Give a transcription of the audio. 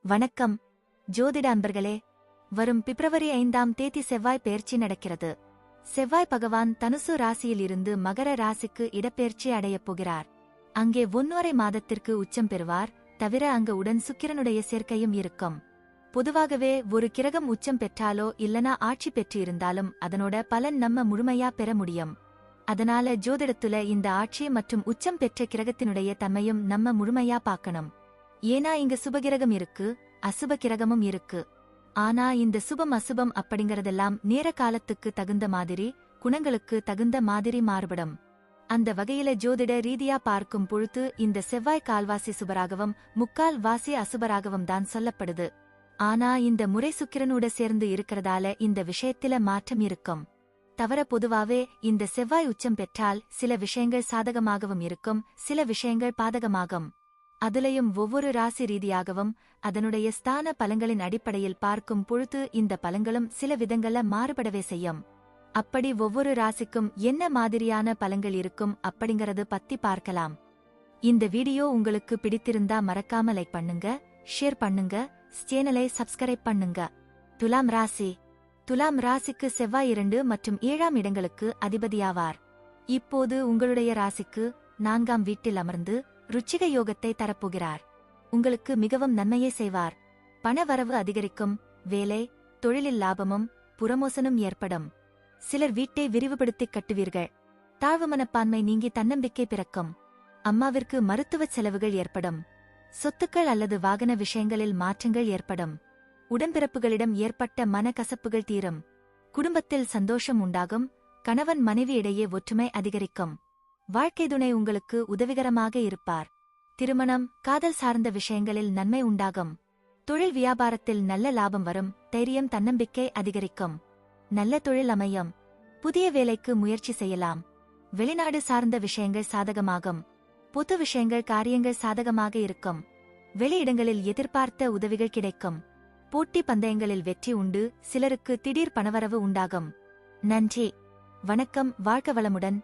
வணக்கம் ஜோதிட அன்பர்களே. வரும் பிப்ரவரி 5ஆம் தேதி செவ்வாய் பெயர்ச்சி நடக்கிறது. செவ்வாய் பகவான் தனுசு ராசியில் இருந்து மகர ராசிக்கு இடப்பெயர்ச்சி அடையப் போகிறார். அங்கே 1.5 மாதத்திற்கு உச்சம் பெறுவார். தவிர அங்கு உடன் சுக்கிரனுடைய சேர்க்கையும் இருக்கும். பொதுவாகவே ஒரு கிரகம் உச்சம் பெற்றாலோ இல்லனா ஆட்சி பெற்றிருந்தாலும் அதனோட பலன் நம்ம முழுமையா பெற முடியும். அதனால ஜோதிடத்துல இந்த ஆட்சி மற்றும் உச்சம் பெற்ற கிரகத்தினுடைய தன்மையும் நம்ம முழுமையா பார்க்கணும். ஏனா இங்க சுபகிரகம் இருக்கு, அசுப கிரகமும் இருக்கு. ஆனா இந்த சுபம் அசுபம் அப்படிங்கறதெல்லாம் நேர காலத்துக்கு தகுந்த மாதிரி, குணங்களுக்கு தகுந்த மாதிரி மாறுபடும். அந்த வகையில ஜோதிட ரீதியா பார்க்கும் பொழுது இந்த செவ்வாய் கால்வாசி சுபராகவும் 3/4 வாசி அசுபராகவும் தான் சொல்லப்படுது. ஆனா இந்த முறை சுக்கிரனோட சேர்ந்து இருக்கிறதால இந்த விஷயத்தில மாற்றம் இருக்கும். தவிர பொதுவாவே இந்த செவ்வாய் உச்சம் பெற்றால் சில விஷயங்கள் சாதகமாகவும் இருக்கும், சில விஷயங்கள் பாதகமாகும். அதுலயும் ஒவ்வொரு ராசி ரீதியாகவும் அதனுடைய ஸ்தான பலங்களின் அடிப்படையில் பார்க்கும் பொழுது இந்த பலங்களும் சில விதங்கள்ல மாறுபடவே செய்யும். அப்படி ஒவ்வொரு ராசிக்கும் என்ன மாதிரியான பலங்கள் இருக்கும் அப்படிங்கறது பத்தி பார்க்கலாம். இந்த வீடியோ உங்களுக்கு பிடித்திருந்தா மறக்காம லைக் பண்ணுங்க, ஷேர் பண்ணுங்க, சேனலை சப்ஸ்கிரைப் பண்ணுங்க. துலாம் ராசி. துலாம் ராசிக்கு செவ்வாய் 2 மற்றும் 7ஆம் இடங்களுக்கு அதிபதியாவார். இப்போது உங்களுடைய ராசிக்கு 4ஆம் வீட்டில் அமர்ந்து ருச்சிக யோகத்தை தரப்போகிறார். உங்களுக்கு மிகவும் நன்மையே செய்வார். பண வரவு அதிகரிக்கும். வேலை, தொழிலில் லாபமும் புரமோசனும் ஏற்படும். சிலர் வீட்டை விரிவுபடுத்திக் கட்டுவீர்கள். தாழ்வு மனப்பான்மை நீங்கி தன்னம்பிக்கை பிறக்கும். அம்மாவிற்கு மருத்துவச் செலவுகள் ஏற்படும். சொத்துக்கள் அல்லது வாகன விஷயங்களில் மாற்றங்கள் ஏற்படும். உடன்பிறப்புகளிடம் ஏற்பட்ட மனக்கசப்புகள் தீரும். குடும்பத்தில் சந்தோஷம் உண்டாகும். கணவன் மனைவி இடையே ஒற்றுமை அதிகரிக்கும். வாழ்க்கை துணை உங்களுக்கு உதவிகரமாக இருப்பார். திருமணம், காதல் சார்ந்த விஷயங்களில் நன்மை உண்டாகும். தொழில் வியாபாரத்தில் நல்ல லாபம் வரும். தைரியம் தன்னம்பிக்கை அதிகரிக்கும். நல்ல தொழில் அமையும். புதிய வேலைக்கு முயற்சி செய்யலாம். வெளிநாடு சார்ந்த விஷயங்கள் சாதகமாகும். பொது விஷயங்கள் காரியங்கள் சாதகமாக இருக்கும். வெளியிடங்களில் எதிர்பார்த்த உதவிகள் கிடைக்கும். போட்டி பந்தயங்களில் வெற்றி உண்டு. சிலருக்கு திடீர் பணவரவு உண்டாகும். நன்றி, வணக்கம். வாழ்க வளமுடன்.